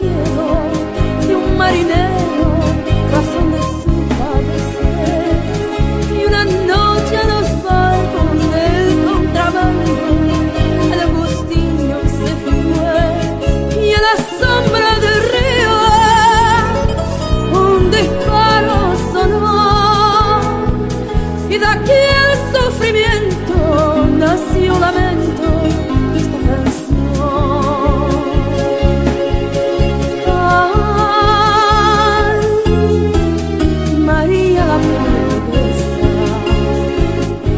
quiero de un marinero, razón de su padecer. Y una noche a los barcos del contrabando el Agustinho se fue, y a la sombra del río un disparo sonó, y de aquel sufrimiento nació lamento esta canción. Ay, María la portuguesa,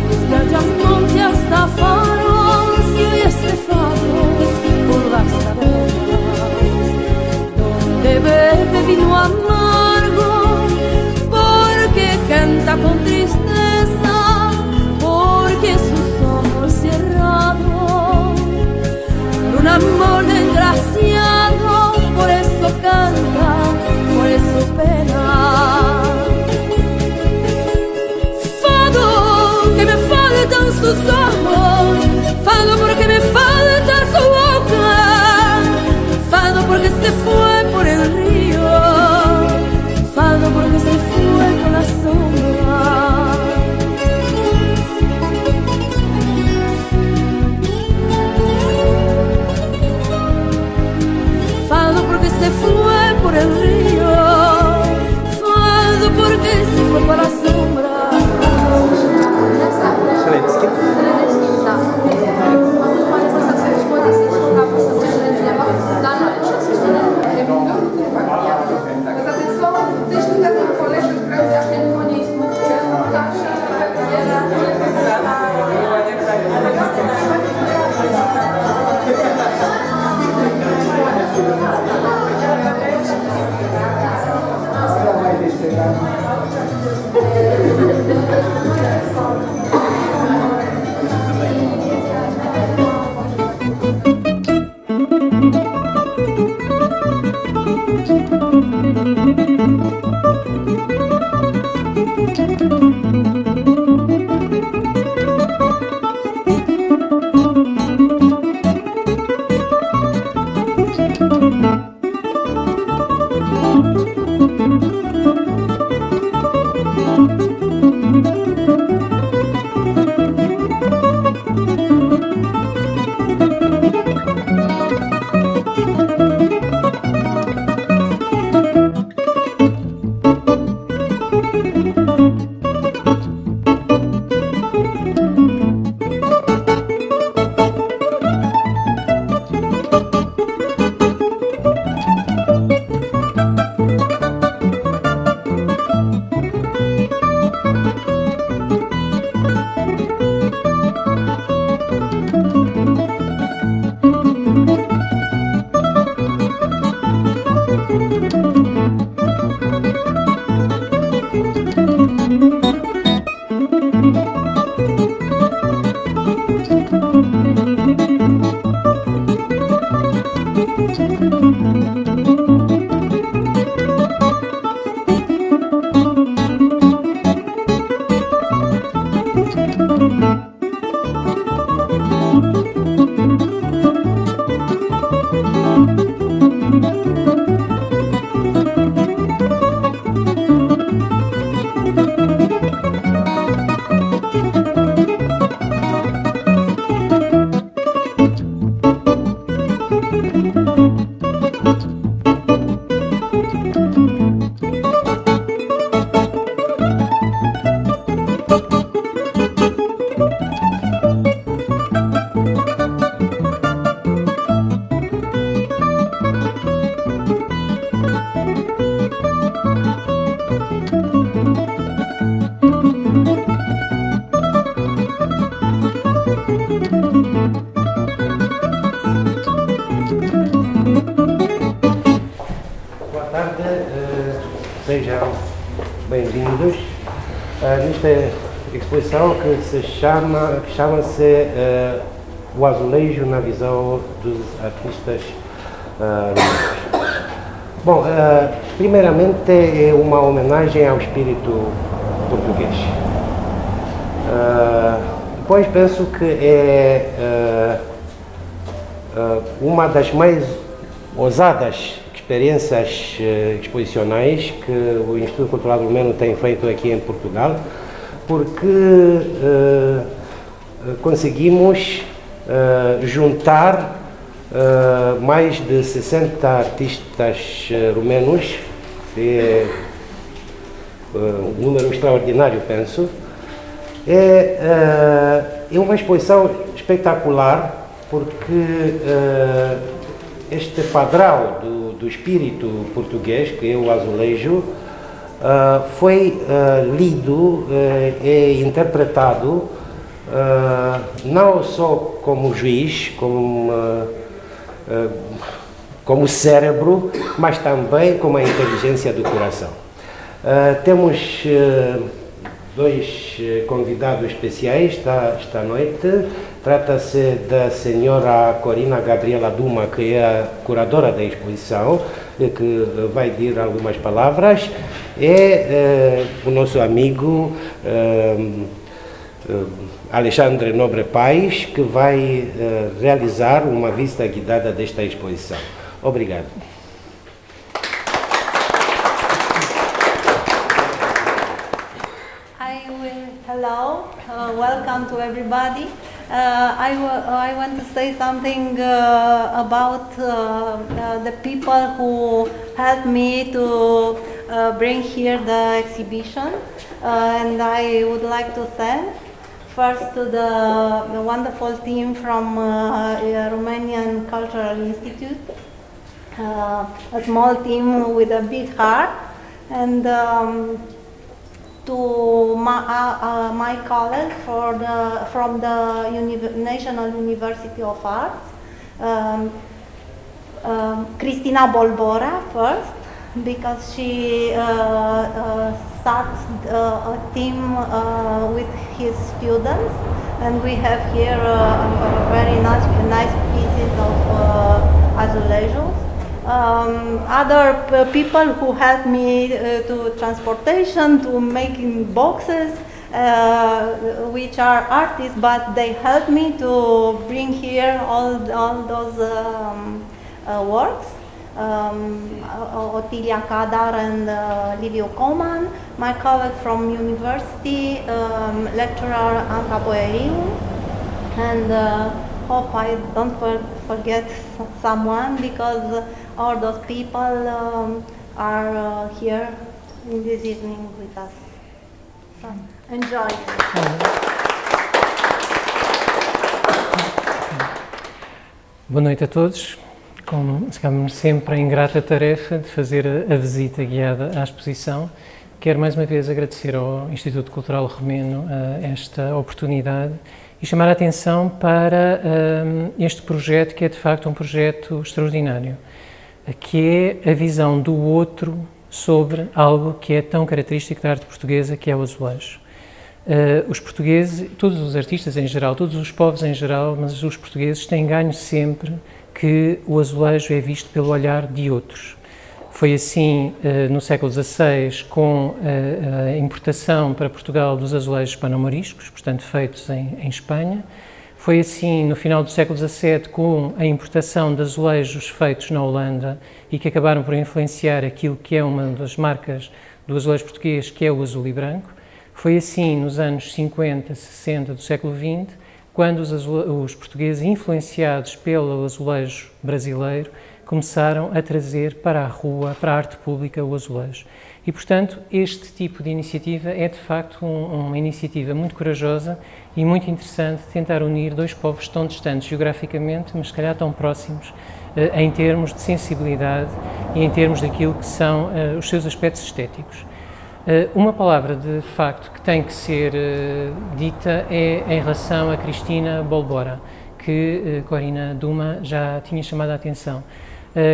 desde Ayamonte hasta Faros, y hoy este fado por las tabernas, donde bebe vino amargo, porque canta con tristeza, porque sus ojos cerrados por un amor desgraciado, por eso canta, por eso pena. Fado que me faltan sus ojos, fado porque me falta su boca, fado porque se fue por el río, fado porque se fue con la sombra. Fado porque se fue por el río, fado porque se fue por la sombra. Sejam bem-vindos nesta exposição que chama-se O Azulejo na Visão dos Artistas Negros. Bom, primeiramente é uma homenagem ao espírito português. Depois penso que é uma das mais ousadas experiências exposicionais que o Instituto Cultural Romeno tem feito aqui em Portugal, porque conseguimos juntar mais de 60 artistas romenos, é um número extraordinário, penso. É uma exposição espetacular, porque este padrão do espírito português, que é o azulejo, foi lido e interpretado não só como juiz, como cérebro, mas também como a inteligência do coração. Temos dois convidados especiais esta noite. Trata-se da senhora Corina Gabriela Duma, que é a curadora da exposição, que vai dir algumas palavras, e o nosso amigo Alexandre Nobre Paes, que vai realizar uma visita guiada desta exposição. Obrigado. Hello, welcome to everybody. I want to say something about the people who helped me to bring here the exhibition, and I would like to thank first to the wonderful team from Romanian Cultural Institute, a small team with a big heart, and to my colleague from the National University of Arts, Cristina Bolbora first, because she started a team with his students, and we have here very nice pieces of azulejos. Other people who helped me to transportation, to making boxes, which are artists, but they helped me to bring here all those works. Otilia Kadar and Liviu Coman, my colleague from university, lecturer Anca Boeriu, and hope I don't forget someone, because all those people are here in this evening with us. So, enjoy. Boa noite a todos. Ficamos sempre a ingrata tarefa de fazer a visita guiada à exposição. Quero mais uma vez agradecer ao Instituto Cultural Romeno esta oportunidade e chamar a atenção para este projeto, que é de facto um projeto extraordinário, que é a visão do outro sobre algo que é tão característico da arte portuguesa, que é o azulejo. Os portugueses, todos os artistas em geral, todos os povos em geral, mas os portugueses têm ganho sempre que o azulejo é visto pelo olhar de outros. Foi assim no século XVI, com a importação para Portugal dos azulejos panamoriscos, portanto feitos em Espanha. Foi assim no final do século XVII, com a importação de azulejos feitos na Holanda e que acabaram por influenciar aquilo que é uma das marcas do azulejo português, que é o azul e branco. Foi assim nos anos 50, 60 do século XX, quando os portugueses, influenciados pelo azulejo brasileiro, começaram a trazer para a rua, para a arte pública, o azulejo. E, portanto, este tipo de iniciativa é, de facto, uma iniciativa muito corajosa e muito interessante de tentar unir dois povos tão distantes geograficamente, mas, se calhar, tão próximos em termos de sensibilidade e em termos daquilo que são os seus aspectos estéticos. Uma palavra, de facto, que tem que ser dita é em relação a Cristina Bolbora, que Corina Duma já tinha chamado a atenção.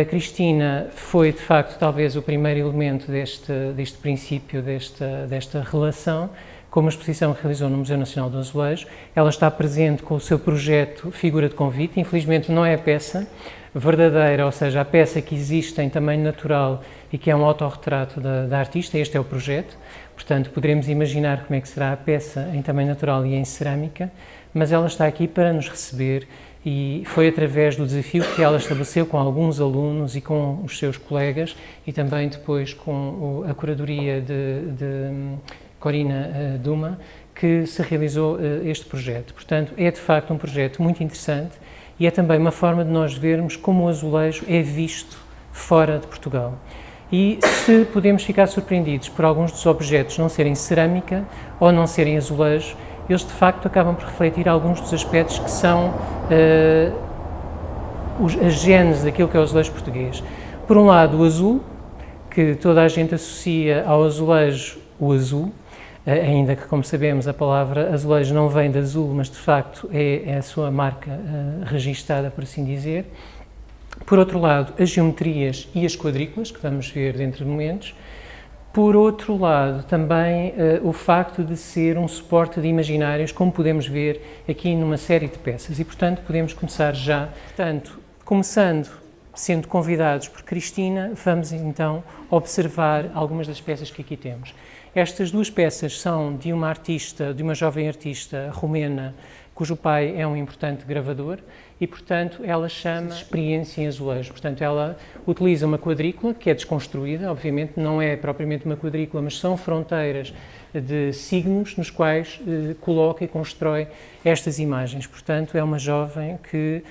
Cristina foi, de facto, talvez o primeiro elemento deste princípio, desta relação, com uma exposição que realizou no Museu Nacional do Azulejo. Ela está presente com o seu projeto Figura de Convite. Infelizmente não é a peça verdadeira, ou seja, a peça que existe em tamanho natural e que é um autorretrato da artista. Este é o projeto, portanto poderemos imaginar como é que será a peça em tamanho natural e em cerâmica, mas ela está aqui para nos receber E foi através do desafio que ela estabeleceu com alguns alunos e com os seus colegas e também depois com a curadoria de Corina Duma que se realizou este projeto. Portanto, é de facto um projeto muito interessante e é também uma forma de nós vermos como o azulejo é visto fora de Portugal. E se podemos ficar surpreendidos por alguns dos objetos não serem cerâmica ou não serem azulejo, eles de facto acabam por refletir alguns dos aspectos que são a gênese daquilo que é o azulejo português. Por um lado, o azul, que toda a gente associa ao azulejo o azul, ainda que, como sabemos, a palavra azulejo não vem de azul, mas de facto é a sua marca registada, por assim dizer. Por outro lado, as geometrias e as quadrículas, que vamos ver dentro de momentos. Por outro lado, também o facto de ser um suporte de imaginários, como podemos ver aqui numa série de peças. E, portanto, podemos começar já. Portanto, começando, sendo convidados por Cristina, vamos então observar algumas das peças que aqui temos. Estas duas peças são de uma artista, de uma jovem artista romena, cujo pai é um importante gravador e, portanto, ela chama experiência em azulejo. Portanto, ela utiliza uma quadrícula que é desconstruída, obviamente não é propriamente uma quadrícula, mas são fronteiras de signos nos quais coloca e constrói estas imagens. Portanto, é uma jovem que,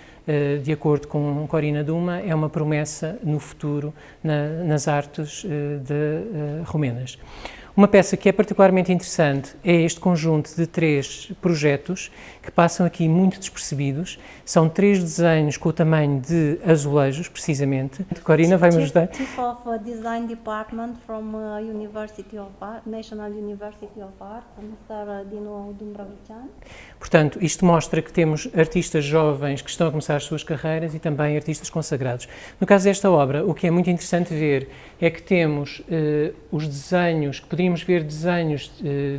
de acordo com Corina Duma, é uma promessa no futuro nas artes romenas. Uma peça que é particularmente interessante é este conjunto de 3 projetos que passam aqui muito despercebidos. São 3 desenhos com o tamanho de azulejos, precisamente. Corina vai-me ajudar. Chief of Design Department from University of Art, National University of Art, Mr. Dino Dumbrăvician. Portanto, isto mostra que temos artistas jovens que estão a começar as suas carreiras e também artistas consagrados. No caso desta obra, o que é muito interessante ver é que temos os desenhos, que poderíamos ver desenhos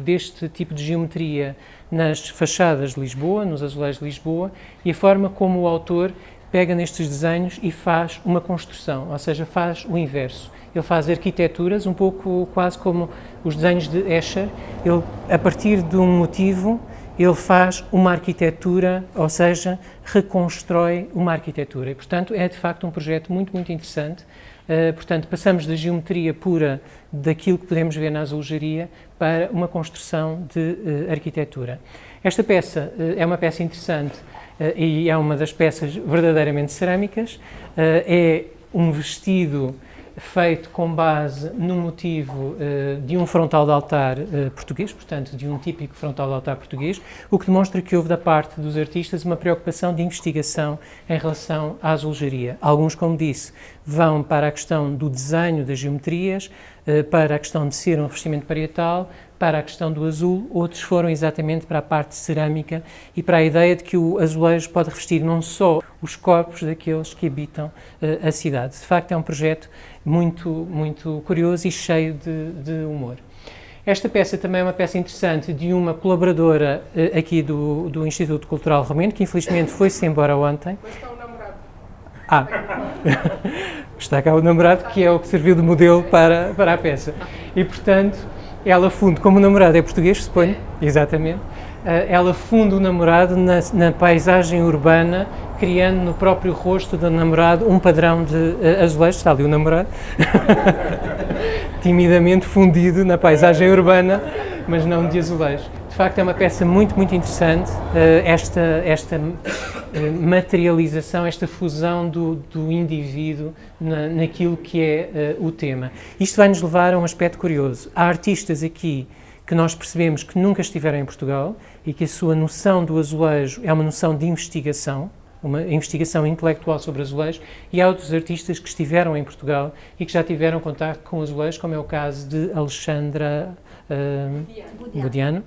deste tipo de geometria nas fachadas de Lisboa, nos azulejos de Lisboa, e a forma como o autor pega nestes desenhos e faz uma construção, ou seja, faz o inverso. Ele faz arquiteturas, um pouco quase como os desenhos de Escher. Ele, a partir de um motivo, ele faz uma arquitetura, ou seja, reconstrói uma arquitetura. E, portanto, é de facto um projeto muito, muito interessante. Portanto, passamos da geometria pura daquilo que podemos ver na azulejaria para uma construção de arquitetura. Esta peça é uma peça interessante e é uma das peças verdadeiramente cerâmicas. É um vestido feito com base no motivo de um frontal de altar português, portanto, de um típico frontal de altar português, o que demonstra que houve da parte dos artistas uma preocupação de investigação em relação à azulejaria. Alguns, como disse, vão para a questão do desenho das geometrias, para a questão de ser um revestimento parietal, para a questão do azul, outros foram exatamente para a parte cerâmica e para a ideia de que o azulejo pode revestir não só os corpos daqueles que habitam a cidade. De facto, é um projeto muito, muito curioso e cheio de humor. Esta peça também é uma peça interessante de uma colaboradora aqui do Instituto Cultural Romeno, que infelizmente foi-se embora ontem. Mas está o namorado. Está cá o namorado, que é o que serviu de modelo para a peça. E, portanto, ela funde, como o namorado é português, suponho, exatamente, ela funde o namorado na paisagem urbana, criando no próprio rosto do namorado um padrão de azulejo. Está ali o namorado, timidamente fundido na paisagem urbana, mas não de azulejo. De facto, é uma peça muito, muito interessante, esta materialização, esta fusão do indivíduo naquilo que é o tema. Isto vai nos levar a um aspecto curioso. Há artistas aqui que nós percebemos que nunca estiveram em Portugal e que a sua noção do azulejo é uma noção de investigação, uma investigação intelectual sobre azulejo, e há outros artistas que estiveram em Portugal e que já tiveram contato com azulejo, como é o caso de Alexandra Budiano,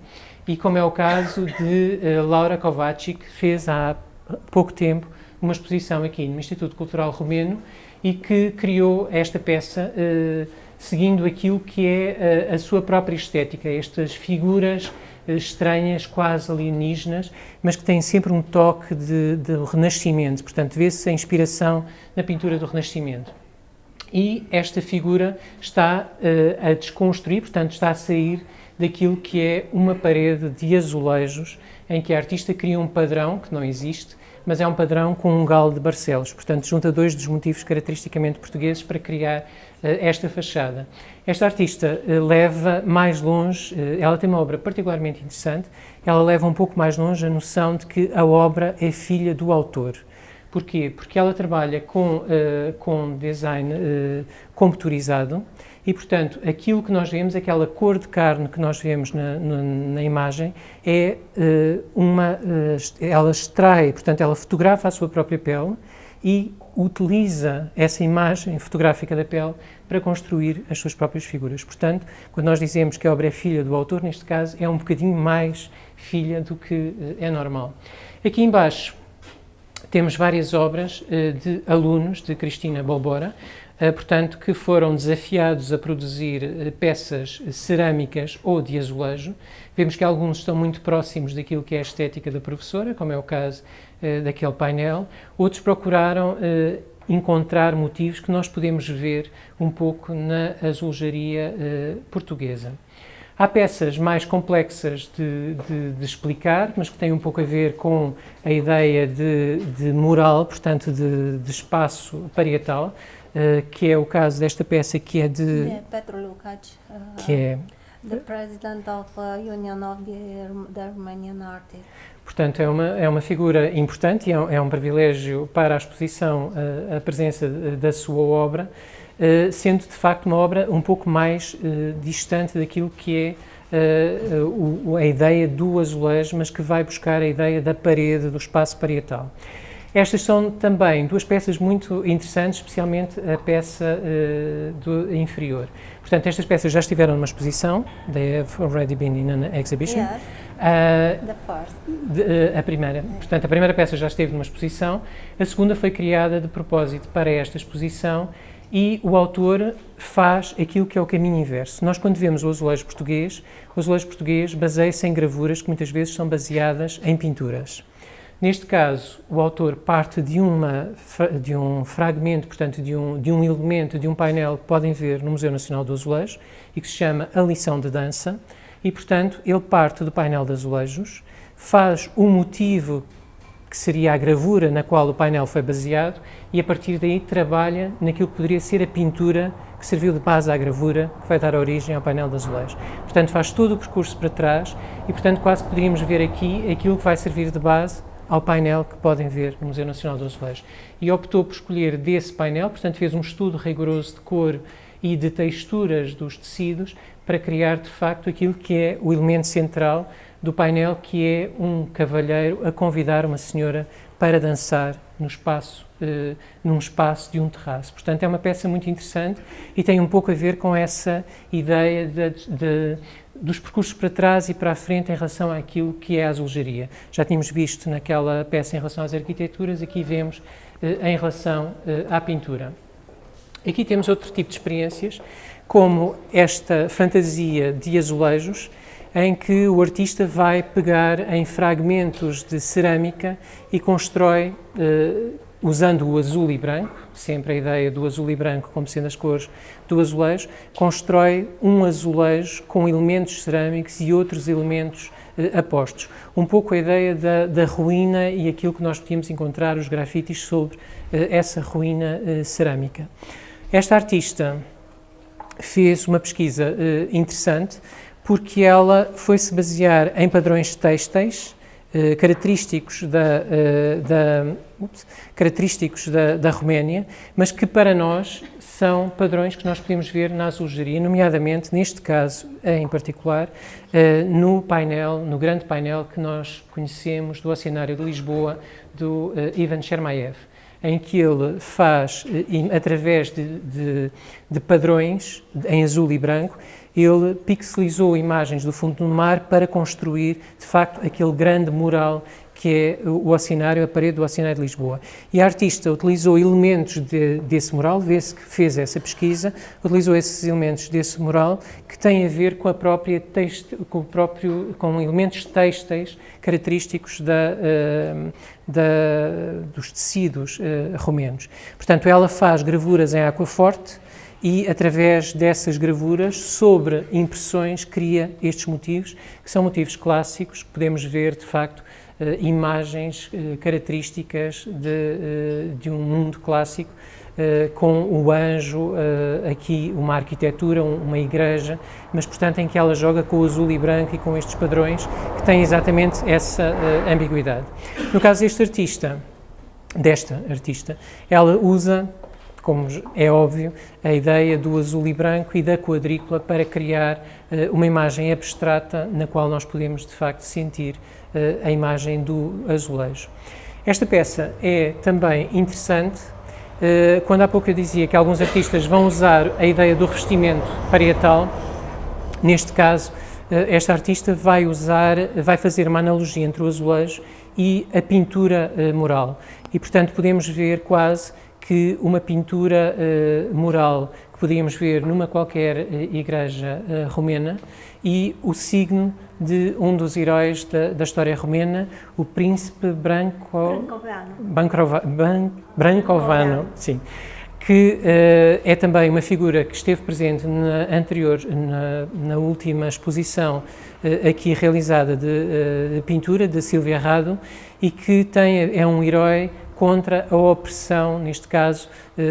e como é o caso de Laura Kovacic, que fez há pouco tempo uma exposição aqui no Instituto Cultural Romeno e que criou esta peça seguindo aquilo que é a sua própria estética, estas figuras estranhas, quase alienígenas, mas que têm sempre um toque de Renascimento, portanto vê-se a inspiração na pintura do Renascimento. E esta figura está a desconstruir, portanto está a sair daquilo que é uma parede de azulejos em que a artista cria um padrão que não existe, mas é um padrão com um galo de Barcelos, portanto junta dois dos motivos caracteristicamente portugueses para criar esta fachada. Esta artista leva mais longe, ela tem uma obra particularmente interessante, ela leva um pouco mais longe a noção de que a obra é filha do autor. Porquê? Porque ela trabalha com design computurizado e, portanto, aquilo que nós vemos, aquela cor de carne que nós vemos na imagem, ela extrai, portanto, ela fotografa a sua própria pele e utiliza essa imagem fotográfica da pele para construir as suas próprias figuras. Portanto, quando nós dizemos que a obra é filha do autor, neste caso, é um bocadinho mais filha do que é normal. Aqui embaixo temos várias obras de alunos de Cristina Bolbora, portanto, que foram desafiados a produzir peças cerâmicas ou de azulejo. Vemos que alguns estão muito próximos daquilo que é a estética da professora, como é o caso daquele painel. Outros procuraram encontrar motivos que nós podemos ver um pouco na azulejaria portuguesa. Há peças mais complexas de explicar, mas que têm um pouco a ver com a ideia de mural, portanto, de espaço parietal, que é o caso desta peça que é de... Petru Lukács, que é... the president of Union of the Romanian Artists. Portanto, é uma figura importante e é um privilégio para a exposição a presença da sua obra, sendo de facto uma obra um pouco mais distante daquilo que é a ideia do azulejo, mas que vai buscar a ideia da parede, do espaço parietal. Estas são também duas peças muito interessantes, especialmente a peça inferior. Portanto, estas peças já estiveram numa exposição, they have already been in an exhibition. Yes, the first. A primeira. Portanto, a primeira peça já esteve numa exposição, a segunda foi criada de propósito para esta exposição e o autor faz aquilo que é o caminho inverso. Nós, quando vemos o azulejo português baseia-se em gravuras que muitas vezes são baseadas em pinturas. Neste caso, o autor parte de um fragmento, portanto, de um elemento, de um painel que podem ver no Museu Nacional do Azulejo e que se chama A Lição de Dança e, portanto, ele parte do painel de azulejos, faz o motivo que seria a gravura na qual o painel foi baseado e, a partir daí, trabalha naquilo que poderia ser a pintura que serviu de base à gravura que vai dar origem ao painel de azulejos. Portanto, faz todo o percurso para trás e, portanto, quase poderíamos ver aqui aquilo que vai servir de base ao painel que podem ver no Museu Nacional do Azulejo. E optou por escolher desse painel, portanto fez um estudo rigoroso de cor e de texturas dos tecidos para criar de facto aquilo que é o elemento central do painel, que é um cavalheiro a convidar uma senhora para dançar num espaço de um terraço. Portanto, é uma peça muito interessante e tem um pouco a ver com essa ideia dos percursos para trás e para a frente em relação àquilo que é a azulejaria. Já tínhamos visto naquela peça em relação às arquiteturas, aqui vemos em relação à pintura. Aqui temos outro tipo de experiências, como esta fantasia de azulejos, em que o artista vai pegar em fragmentos de cerâmica e constrói, usando o azul e branco, sempre a ideia do azul e branco como sendo as cores do azulejo, constrói um azulejo com elementos cerâmicos e outros elementos apostos. Um pouco a ideia da ruína e aquilo que nós podíamos encontrar, os grafites sobre essa ruína cerâmica. Esta artista fez uma pesquisa interessante porque ela foi-se basear em padrões têxteis característicos da Roménia, mas que para nós são padrões que nós podemos ver na azulejaria, nomeadamente, neste caso em particular, no grande painel que nós conhecemos do Oceanário de Lisboa, do Ivan Chermayev, em que ele faz, através de padrões em azul e branco, ele pixelizou imagens do fundo do mar para construir, de facto, aquele grande mural que é o Oceanário, a parede do Oceanário de Lisboa. E a artista utilizou elementos desse mural, vê-se que fez essa pesquisa, utilizou esses elementos desse mural que têm a ver com a própria com elementos têxteis característicos dos tecidos romenos. Portanto, ela faz gravuras em aquaforte e, através dessas gravuras, sobre impressões, cria estes motivos, que são motivos clássicos, que podemos ver, de facto, imagens características de um mundo clássico, com o anjo, aqui uma arquitetura, uma igreja, mas portanto em que ela joga com o azul e branco e com estes padrões que têm exatamente essa ambiguidade. No caso desta artista, ela usa, como é óbvio, a ideia do azul e branco e da quadrícula para criar uma imagem abstrata na qual nós podemos de facto sentir a imagem do azulejo. Esta peça é também interessante. Quando há pouco eu dizia que alguns artistas vão usar a ideia do revestimento parietal, neste caso, esta artista vai fazer uma analogia entre o azulejo e a pintura mural. E, portanto, podemos ver quase que uma pintura mural que podíamos ver numa qualquer igreja romena e Signo de um dos heróis da história romena, o príncipe Brancovano, sim, que é também uma figura que esteve presente na última exposição aqui realizada de pintura de Silvia Rado e que é um herói contra a opressão, neste caso,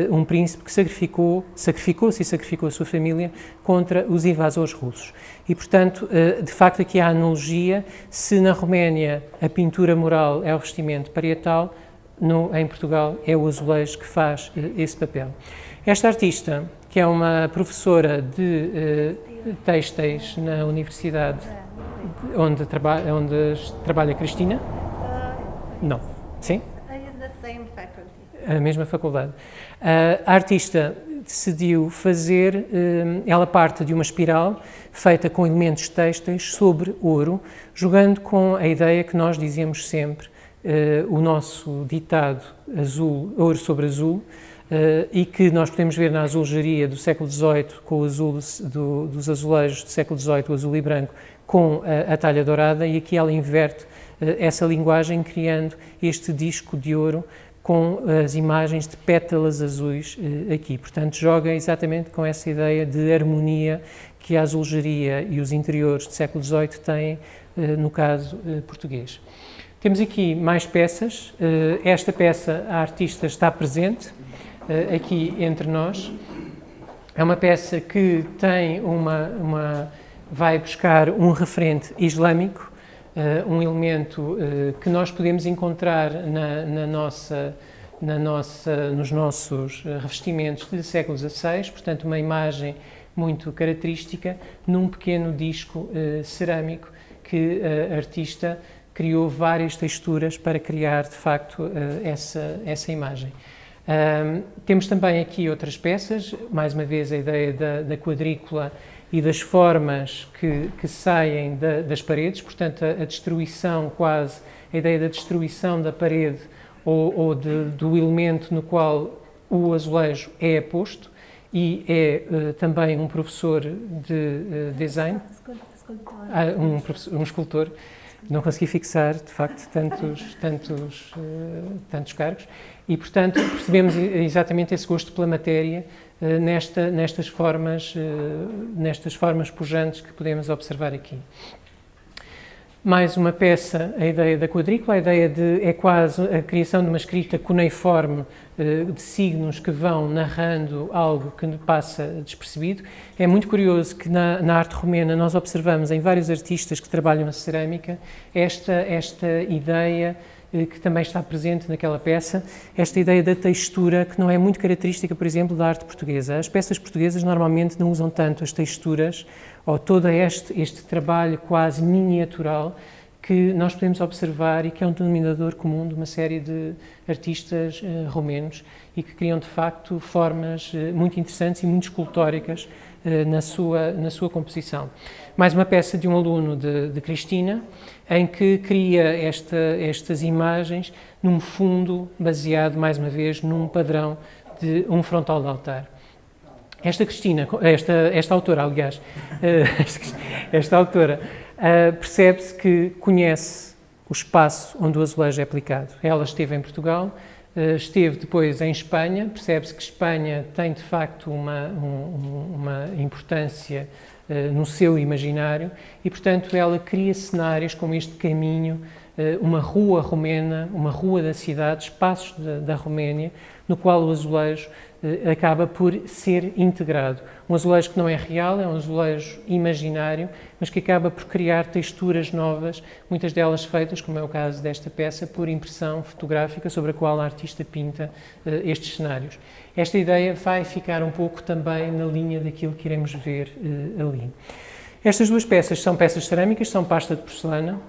um príncipe que sacrificou-se e sacrificou a sua família contra os invasores russos. E, portanto, de facto, aqui há analogia, se na Roménia a pintura mural é o vestimento parietal, em Portugal é o azulejo que faz esse papel. Esta artista, que é uma professora de têxteis na universidade onde trabalha Cristina? Não. Sim? A mesma faculdade. A artista decidiu fazer, ela parte de uma espiral feita com elementos têxteis sobre ouro, jogando com a ideia que nós dizemos sempre, o nosso ditado ouro sobre azul, e que nós podemos ver na azulejaria do século XVIII, com o azul dos azulejos do século XVIII, o azul e branco, com a talha dourada, e aqui ela inverte essa linguagem, criando este disco de ouro com as imagens de pétalas azuis aqui. Portanto, joga exatamente com essa ideia de harmonia que a azulejaria e os interiores do século XVIII têm, no caso português. Temos aqui mais peças. Esta peça, a artista está presente aqui entre nós. É uma peça que tem vai buscar um referente islâmico, um elemento que nós podemos encontrar nos nossos revestimentos de século XVI, portanto uma imagem muito característica, num pequeno disco cerâmico que a artista criou várias texturas para criar de facto essa imagem. Temos também aqui outras peças, mais uma vez a ideia da quadrícula e das formas que saem das paredes, portanto a destruição quase, a ideia da destruição da parede ou do elemento no qual o azulejo é posto, e é também um professor de design, um escultor. Não consegui fixar, de facto, tantos cargos e, portanto, percebemos exatamente esse gosto pela matéria nestas formas pujantes que podemos observar aqui. Mais uma peça, a ideia da quadrícula, é quase a criação de uma escrita cuneiforme de signos que vão narrando algo que passa despercebido. É muito curioso que na arte romena nós observamos em vários artistas que trabalham a cerâmica esta ideia que também está presente naquela peça, esta ideia da textura que não é muito característica, por exemplo, da arte portuguesa. As peças portuguesas normalmente não usam tanto as texturas ou todo este trabalho quase miniatural que nós podemos observar e que é um denominador comum de uma série de artistas romenos e que criam, de facto, formas muito interessantes e muito escultóricas na sua composição. Mais uma peça de um aluno de Cristina, em que cria estas imagens num fundo baseado, mais uma vez, num padrão de um frontal de altar. Esta autora, aliás, percebe-se que conhece o espaço onde o azulejo é aplicado. Ela esteve em Portugal, esteve depois em Espanha, percebe-se que Espanha tem de facto uma importância no seu imaginário e, portanto, ela cria cenários como este caminho uma rua romena, uma rua da cidade, espaços da Roménia, no qual o azulejo acaba por ser integrado. Um azulejo que não é real, é um azulejo imaginário, mas que acaba por criar texturas novas, muitas delas feitas, como é o caso desta peça, por impressão fotográfica sobre a qual a artista pinta estes cenários. Esta ideia vai ficar um pouco também na linha daquilo que iremos ver ali. Estas duas peças são peças cerâmicas, são pasta de porcelana.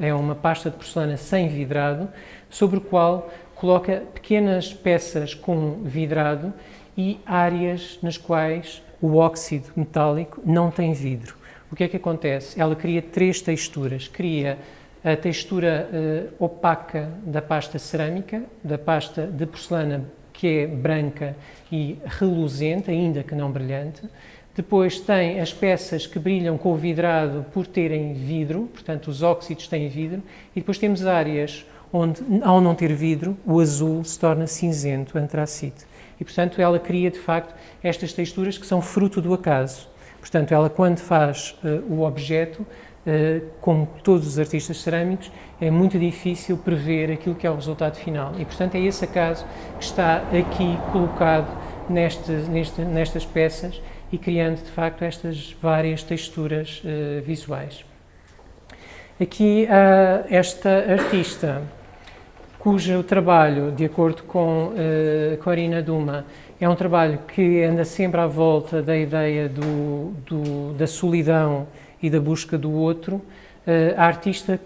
É uma pasta de porcelana sem vidrado, sobre o qual coloca pequenas peças com vidrado e áreas nas quais o óxido metálico não tem vidro. O que é que acontece? Ela cria três texturas. Cria a textura opaca da pasta cerâmica, da pasta de porcelana, que é branca e reluzente, ainda que não brilhante. Depois tem as peças que brilham com o vidrado por terem vidro, portanto os óxidos têm vidro, e depois temos áreas onde, ao não ter vidro, o azul se torna cinzento, antracite. E, portanto, ela cria, de facto, estas texturas que são fruto do acaso. Portanto, ela, quando faz o objeto, como todos os artistas cerâmicos, é muito difícil prever aquilo que é o resultado final. E, portanto, é esse acaso que está aqui colocado nestas peças e criando, de facto, estas várias texturas visuais. Aqui, esta artista, cujo trabalho, de acordo com Corina Duma, é um trabalho que anda sempre à volta da ideia da solidão e da busca do outro. A artista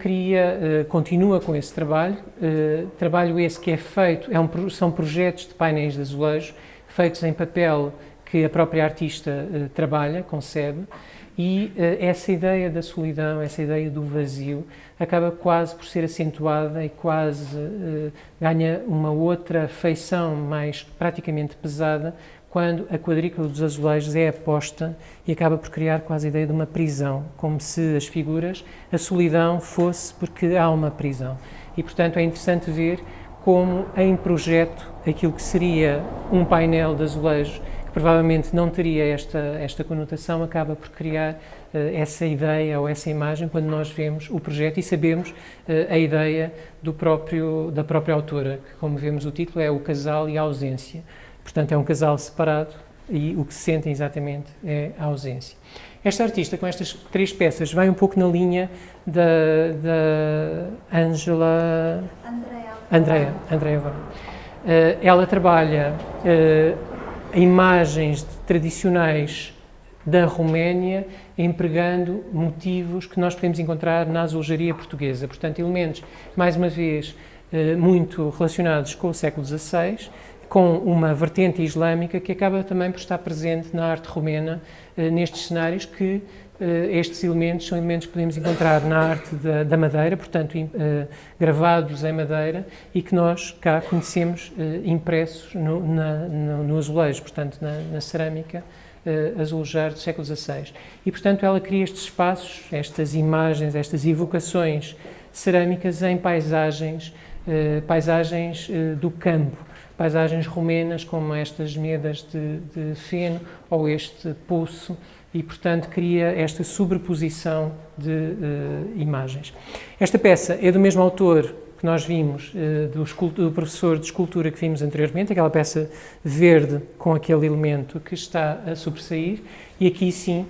continua com esse trabalho, trabalho esse que é feito, são projetos de painéis de azulejo, feitos em papel que a própria artista trabalha, concebe, e essa ideia da solidão, essa ideia do vazio, acaba quase por ser acentuada e quase ganha uma outra feição mais praticamente pesada quando a quadrícula dos azulejos é aposta e acaba por criar quase a ideia de uma prisão, como se as figuras, a solidão fosse porque há uma prisão. E, portanto, é interessante ver como em projeto aquilo que seria um painel de azulejos, que provavelmente não teria esta conotação, acaba por criar essa ideia ou essa imagem quando nós vemos o projeto e sabemos a ideia da própria autora, que, como vemos o título, é o casal e a ausência. Portanto, é um casal separado e o que se sentem exatamente é a ausência. Esta artista, com estas três peças, vai um pouco na linha da Andrea Varon. Ela trabalha imagens tradicionais da Roménia, empregando motivos que nós podemos encontrar na azulejaria portuguesa. Portanto, elementos, mais uma vez, muito relacionados com o século XVI, com uma vertente islâmica que acaba também por estar presente na arte romena, nestes cenários que estes elementos são elementos que podemos encontrar na arte da madeira, portanto, gravados em madeira, e que nós cá conhecemos impressos no azulejo, portanto, na cerâmica azulejar do século XVI. E, portanto, ela cria estes espaços, estas imagens, estas evocações cerâmicas em paisagens do campo, paisagens romenas como estas medas de feno ou este poço, e, portanto, cria esta sobreposição de imagens. Esta peça é do mesmo autor que nós vimos, do professor de escultura que vimos anteriormente, aquela peça verde com aquele elemento que está a sobressair, e aqui sim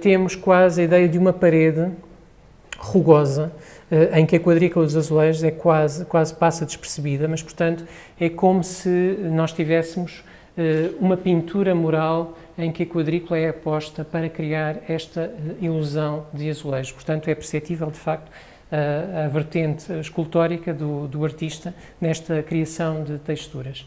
temos quase a ideia de uma parede rugosa, em que a quadrícula dos azulejos é quase passa despercebida, mas, portanto, é como se nós tivéssemos uma pintura mural em que a quadrícula é aposta para criar esta ilusão de azulejo. Portanto, é perceptível, de facto, a vertente escultórica do artista nesta criação de texturas.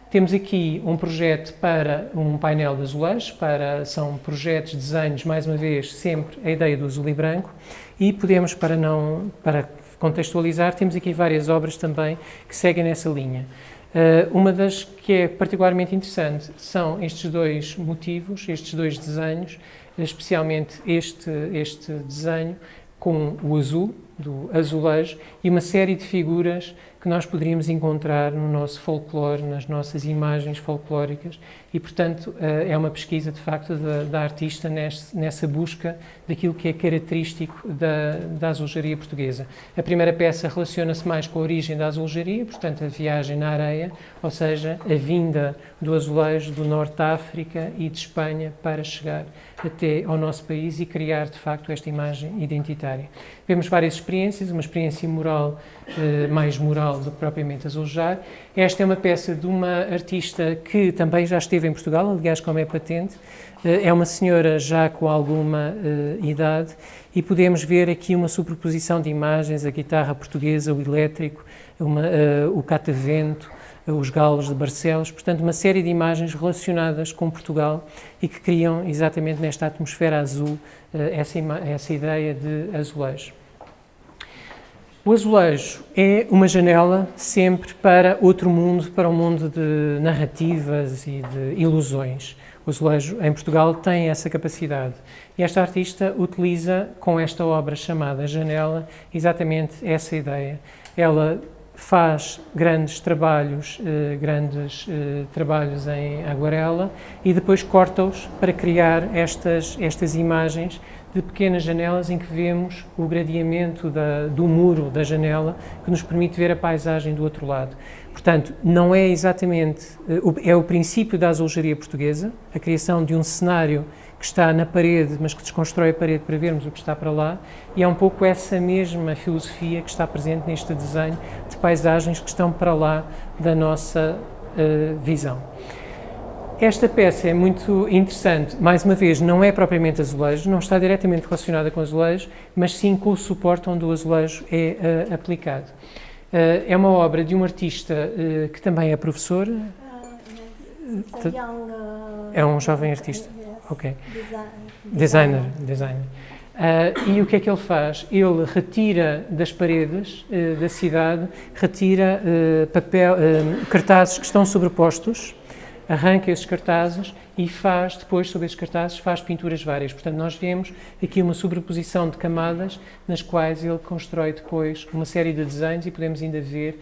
Temos aqui um projeto para um painel de azulejos, são projetos, desenhos, mais uma vez, sempre a ideia do azul e branco, e podemos, para contextualizar, temos aqui várias obras também que seguem nessa linha. Uma das que é particularmente interessante são estes dois motivos, estes dois desenhos, especialmente este desenho com o azul, do azulejo, e uma série de figuras que nós poderíamos encontrar no nosso folclore, nas nossas imagens folclóricas e, portanto, é uma pesquisa, de facto, da artista nessa busca daquilo que é característico da azulejaria portuguesa. A primeira peça relaciona-se mais com a origem da azulejaria, portanto, a viagem na areia, ou seja, a vinda do azulejo do Norte da África e de Espanha para chegar até ao nosso país e criar, de facto, esta imagem identitária. Vemos várias experiências, uma experiência moral, mais moral do que propriamente azulejar. Esta é uma peça de uma artista que também já esteve em Portugal, aliás, como é patente. É uma senhora já com alguma idade e podemos ver aqui uma superposição de imagens, a guitarra portuguesa, o elétrico, o catavento, os galos de Barcelos, portanto uma série de imagens relacionadas com Portugal e que criam exatamente nesta atmosfera azul essa ideia de azulejo. O azulejo é uma janela sempre para outro mundo, para um mundo de narrativas e de ilusões. O azulejo em Portugal tem essa capacidade e esta artista utiliza com esta obra chamada Janela exatamente essa ideia. Ela faz grandes trabalhos em aguarela e depois corta-os para criar estas imagens de pequenas janelas em que vemos o gradeamento do muro da janela que nos permite ver a paisagem do outro lado. Portanto, não é exatamente, é o princípio da azulejaria portuguesa, a criação de um cenário que está na parede, mas que desconstrói a parede para vermos o que está para lá, e é um pouco essa mesma filosofia que está presente neste desenho de paisagens que estão para lá da nossa visão. Esta peça é muito interessante, mais uma vez, não é propriamente azulejo, não está diretamente relacionada com azulejo, mas sim com o suporte onde o azulejo é aplicado. É uma obra de um artista que também é professor. É um jovem artista. Ok. Designer. E o que é que ele faz? Ele retira das paredes da cidade, retira cartazes que estão sobrepostos, arranca esses cartazes e faz depois, sobre esses cartazes, faz pinturas várias. Portanto, nós vemos aqui uma sobreposição de camadas nas quais ele constrói depois uma série de desenhos e podemos ainda ver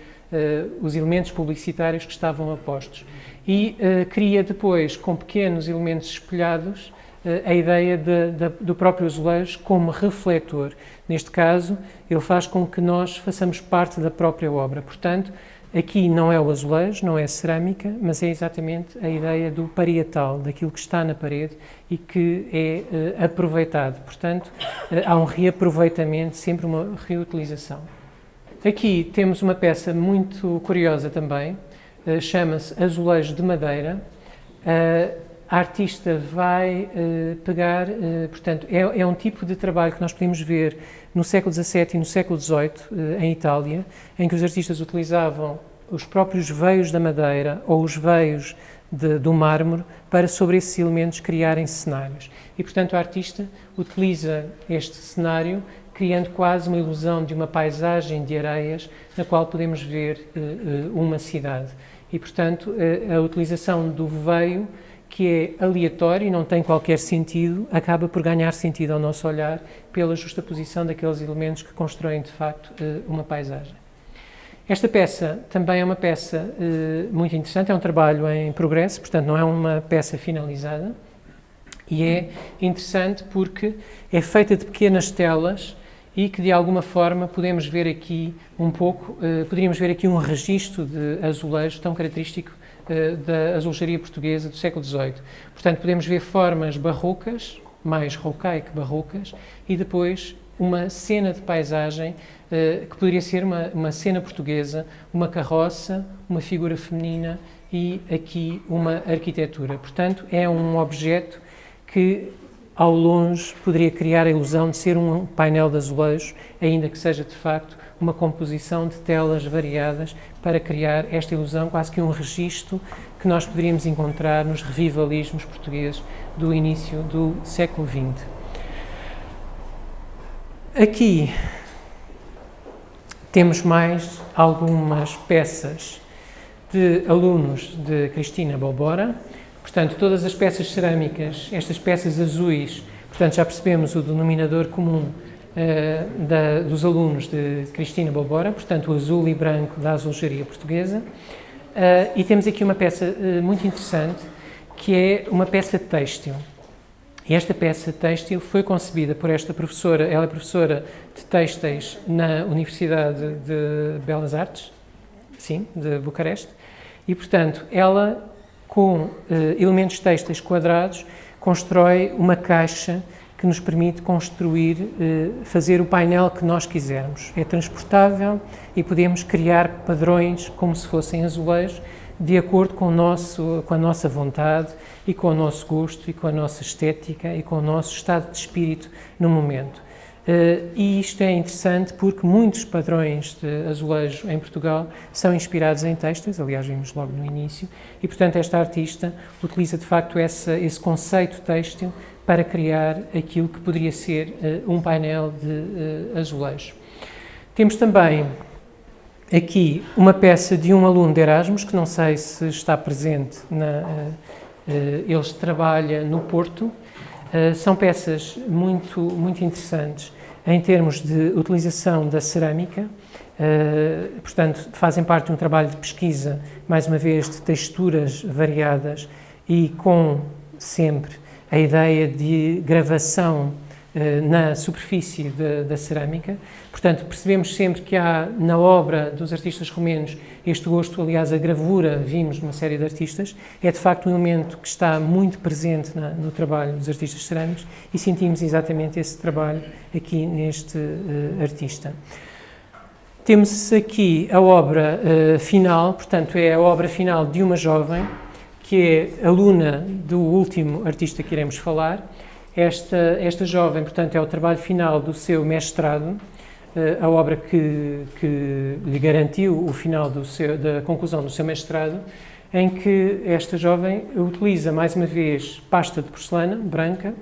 os elementos publicitários que estavam apostos. E cria depois, com pequenos elementos espelhados, a ideia do próprio azulejo como refletor. Neste caso, ele faz com que nós façamos parte da própria obra. Portanto, aqui não é o azulejo, não é a cerâmica, mas é exatamente a ideia do parietal, daquilo que está na parede e que é aproveitado. Portanto, há um reaproveitamento, sempre uma reutilização. Aqui temos uma peça muito curiosa também, chama-se Azulejo de Madeira. A artista vai pegar, portanto, é um tipo de trabalho que nós podemos ver no século XVII e no século XVIII, em Itália, em que os artistas utilizavam os próprios veios da madeira ou os veios do mármore para, sobre esses elementos, criarem cenários. E, portanto, a artista utiliza este cenário, criando quase uma ilusão de uma paisagem de areias, na qual podemos ver uma cidade. E, portanto, a utilização do veio, que é aleatório e não tem qualquer sentido, acaba por ganhar sentido ao nosso olhar pela justaposição daqueles elementos que constroem, de facto, uma paisagem. Esta peça também é uma peça muito interessante, é um trabalho em progresso, portanto não é uma peça finalizada, e é interessante porque é feita de pequenas telas e que de alguma forma podemos ver aqui poderíamos ver aqui um registro de azulejo tão característico da azulejaria portuguesa do século XVIII. Portanto, podemos ver formas barrocas, mais rocaico barrocas, e depois uma cena de paisagem que poderia ser uma cena portuguesa, uma carroça, uma figura feminina e aqui uma arquitetura. Portanto, é um objeto que ao longe poderia criar a ilusão de ser um painel de azulejos, ainda que seja de facto uma composição de telas variadas para criar esta ilusão, quase que um registro que nós poderíamos encontrar nos revivalismos portugueses do início do século XX. Aqui temos mais algumas peças de alunos de Cristina Bobora. Portanto, todas as peças cerâmicas, estas peças azuis, portanto já percebemos o denominador comum dos alunos de Cristina Bobora, portanto o azul e branco da azulejaria portuguesa. E temos aqui uma peça muito interessante, que é uma peça têxtil. E esta peça têxtil foi concebida por esta professora, ela é professora de têxteis na Universidade de Belas Artes, sim, de Bucareste, e portanto ela, com elementos têxteis quadrados, constrói uma caixa que nos permite construir, fazer o painel que nós quisermos. É transportável e podemos criar padrões como se fossem azulejos, de acordo com a nossa vontade e com o nosso gosto e com a nossa estética e com o nosso estado de espírito no momento. E isto é interessante porque muitos padrões de azulejo em Portugal são inspirados em têxteis, aliás vimos logo no início, e portanto esta artista utiliza de facto esse conceito têxtil para criar aquilo que poderia ser um painel de azulejo. Temos também aqui uma peça de um aluno de Erasmus, que não sei se está presente, ele trabalha no Porto. São peças muito interessantes em termos de utilização da cerâmica, portanto fazem parte de um trabalho de pesquisa, mais uma vez, de texturas variadas e com sempre a ideia de gravação na superfície da cerâmica. Portanto, percebemos sempre que há na obra dos artistas romenos este gosto, aliás, a gravura, vimos numa série de artistas, é de facto um elemento que está muito presente no trabalho dos artistas cerâmicos e sentimos exatamente esse trabalho aqui neste artista. Temos aqui a obra final, portanto, é a obra final de uma jovem que é aluna do último artista que iremos falar. Esta jovem, portanto, é o trabalho final do seu mestrado, a obra que lhe garantiu o final da conclusão do seu mestrado, em que esta jovem utiliza, mais uma vez, pasta de porcelana branca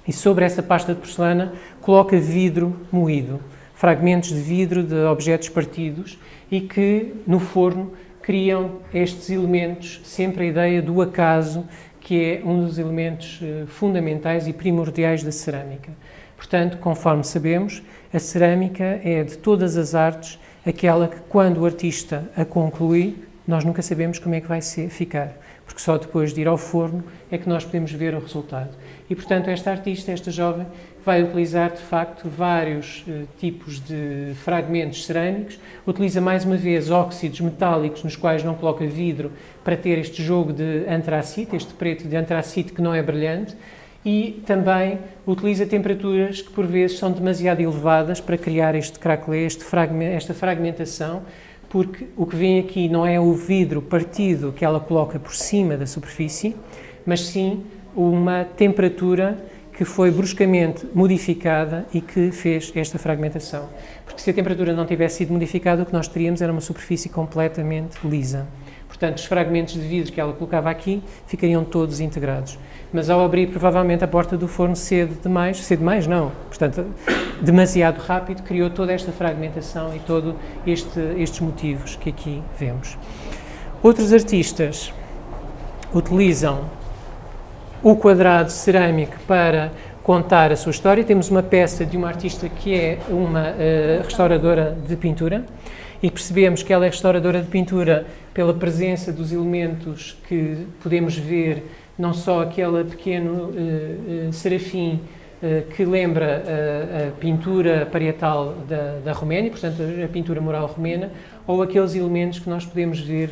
e sobre essa pasta de porcelana coloca vidro moído, fragmentos de vidro de objetos partidos e que, no forno, criam estes elementos, sempre a ideia do acaso, que é um dos elementos fundamentais e primordiais da cerâmica. Portanto, conforme sabemos, a cerâmica é de todas as artes aquela que, quando o artista a conclui, nós nunca sabemos como é que vai ficar, porque só depois de ir ao forno é que nós podemos ver o resultado. E, portanto, esta artista, esta jovem, vai utilizar, de facto, vários tipos de fragmentos cerâmicos, utiliza, mais uma vez, óxidos metálicos nos quais não coloca vidro para ter este jogo de antracite, este preto de antracite que não é brilhante, e também utiliza temperaturas que, por vezes, são demasiado elevadas para criar este craquelé, esta fragmentação, porque o que vem aqui não é o vidro partido que ela coloca por cima da superfície, mas sim uma temperatura que foi bruscamente modificada e que fez esta fragmentação. Porque se a temperatura não tivesse sido modificada, o que nós teríamos era uma superfície completamente lisa. Portanto, os fragmentos de vidro que ela colocava aqui ficariam todos integrados. Mas ao abrir provavelmente a porta do forno cedo demais não, portanto, demasiado rápido, criou toda esta fragmentação e todos estes motivos que aqui vemos. Outros artistas utilizam o quadrado cerâmico para contar a sua história. Temos uma peça de uma artista que é uma restauradora de pintura e percebemos que ela é restauradora de pintura pela presença dos elementos que podemos ver, não só aquele pequeno serafim que lembra a pintura parietal da Roménia, portanto a pintura mural romena, ou aqueles elementos que nós podemos ver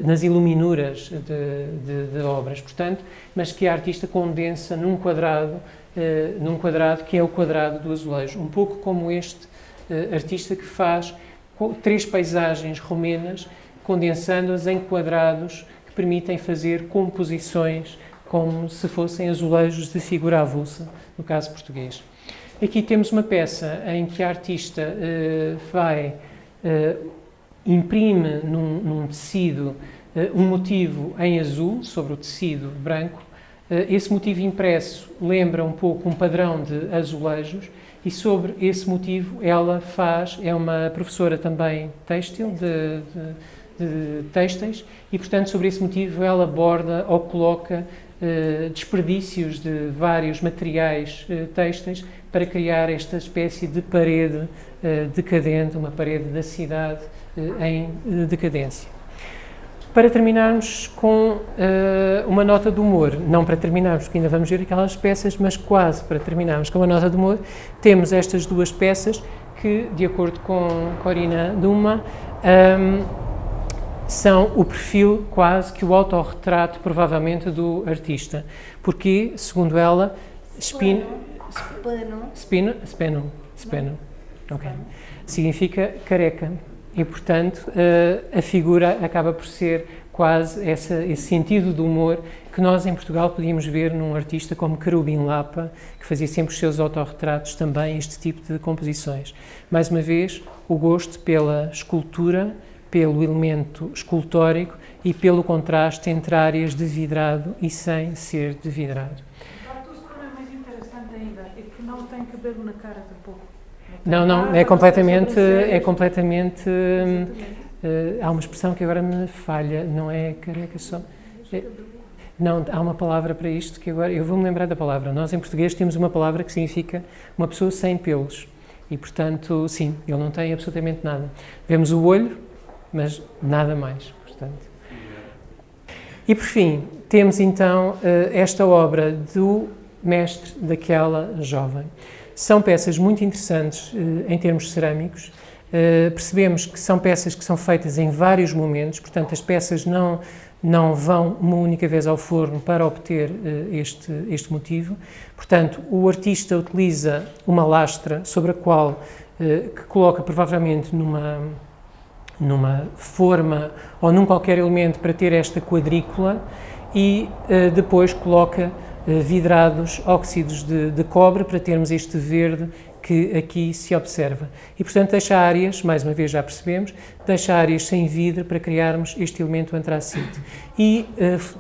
nas iluminuras de obras, portanto, mas que a artista condensa num quadrado que é o quadrado do azulejo, um pouco como este artista que faz 3 paisagens romenas, condensando-as em quadrados que permitem fazer composições como se fossem azulejos de figura avulsa, no caso português. Aqui temos uma peça em que a artista imprime num tecido um motivo em azul sobre o tecido branco. Esse motivo impresso lembra um pouco um padrão de azulejos e sobre esse motivo ela é uma professora também têxtil, de têxteis, e portanto sobre esse motivo ela borda ou coloca desperdícios de vários materiais têxteis para criar esta espécie de parede decadente, uma parede da cidade em decadência. Para terminarmos com uma nota de humor, não para terminarmos, porque ainda vamos ver aquelas peças, mas quase para terminarmos com uma nota de humor, temos estas duas peças que, de acordo com Corina Duma, são o perfil quase que o autorretrato, provavelmente, do artista. Porque, segundo ela, Spino, okay, significa careca. E, portanto, a figura acaba por ser quase esse sentido de humor que nós em Portugal podíamos ver num artista como Querubim Lapa, que fazia sempre os seus autorretratos também, este tipo de composições. Mais uma vez, o gosto pela escultura, pelo elemento escultórico e pelo contraste entre áreas de vidrado e sem ser de vidrado. O que é mais interessante ainda é que não tem cabelo na cara tampouco. Não, é completamente há uma expressão que agora me falha, não é careca só. Não, há uma palavra para isto que agora, eu vou-me lembrar da palavra. Nós em português temos uma palavra que significa uma pessoa sem pelos. E, portanto, sim, ele não tem absolutamente nada. Vemos o olho, mas nada mais, portanto. E, por fim, temos então esta obra do mestre daquela jovem. São peças muito interessantes em termos cerâmicos. Percebemos que são peças que são feitas em vários momentos, portanto as peças não vão uma única vez ao forno para obter este motivo. Portanto, o artista utiliza uma lastra sobre a qual, que coloca provavelmente numa forma ou num qualquer elemento para ter esta quadrícula e depois coloca vidrados óxidos de cobre para termos este verde que aqui se observa. E, portanto, deixa áreas, mais uma vez já percebemos, deixa áreas sem vidro para criarmos este elemento antracite. E,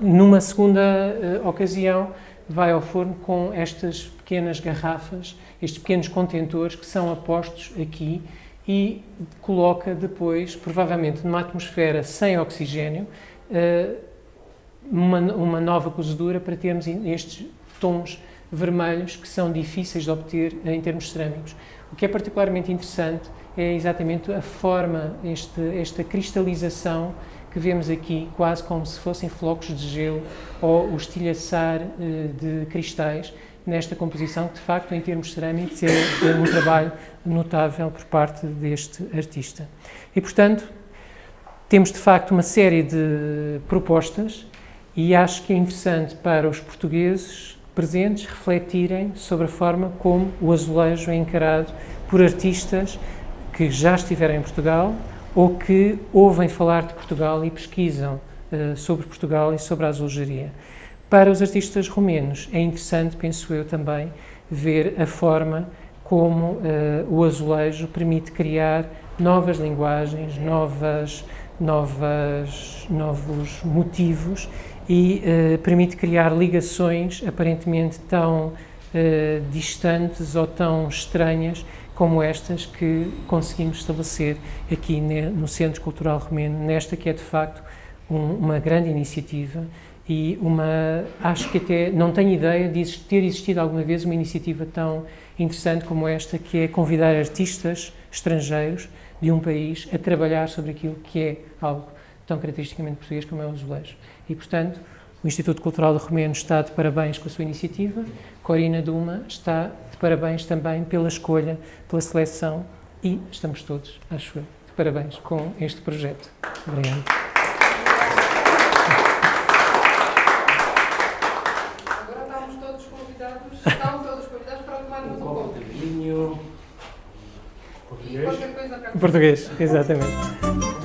numa segunda ocasião, vai ao forno com estas pequenas garrafas, estes pequenos contentores que são apostos aqui e coloca depois, provavelmente numa atmosfera sem oxigênio, uma nova cozedura para termos estes tons vermelhos que são difíceis de obter em termos cerâmicos. O que é particularmente interessante é exatamente a forma, esta cristalização que vemos aqui, quase como se fossem flocos de gelo ou o estilhaçar de cristais nesta composição, que de facto em termos cerâmicos é um trabalho notável por parte deste artista. E portanto, temos de facto uma série de propostas e acho que é interessante para os portugueses presentes refletirem sobre a forma como o azulejo é encarado por artistas que já estiveram em Portugal ou que ouvem falar de Portugal e pesquisam sobre Portugal e sobre a azulejaria. Para os artistas romenos é interessante, penso eu também, ver a forma como o azulejo permite criar novas linguagens, novos motivos e permite criar ligações aparentemente tão distantes ou tão estranhas como estas que conseguimos estabelecer aqui no Centro Cultural Romeno, nesta que é de facto uma grande iniciativa e acho que até não tenho ideia de ter existido alguma vez uma iniciativa tão interessante como esta, que é convidar artistas estrangeiros de um país a trabalhar sobre aquilo que é algo tão caracteristicamente português como é o azulejo. E, portanto, o Instituto Cultural do Romeno está de parabéns com a sua iniciativa, Corina Duma está de parabéns também pela escolha, pela seleção e estamos todos, acho eu, de parabéns com este projeto. Obrigado. Agora estamos todos convidados para tomarmos um copo. Vinho. E qualquer coisa cá. Português, exatamente.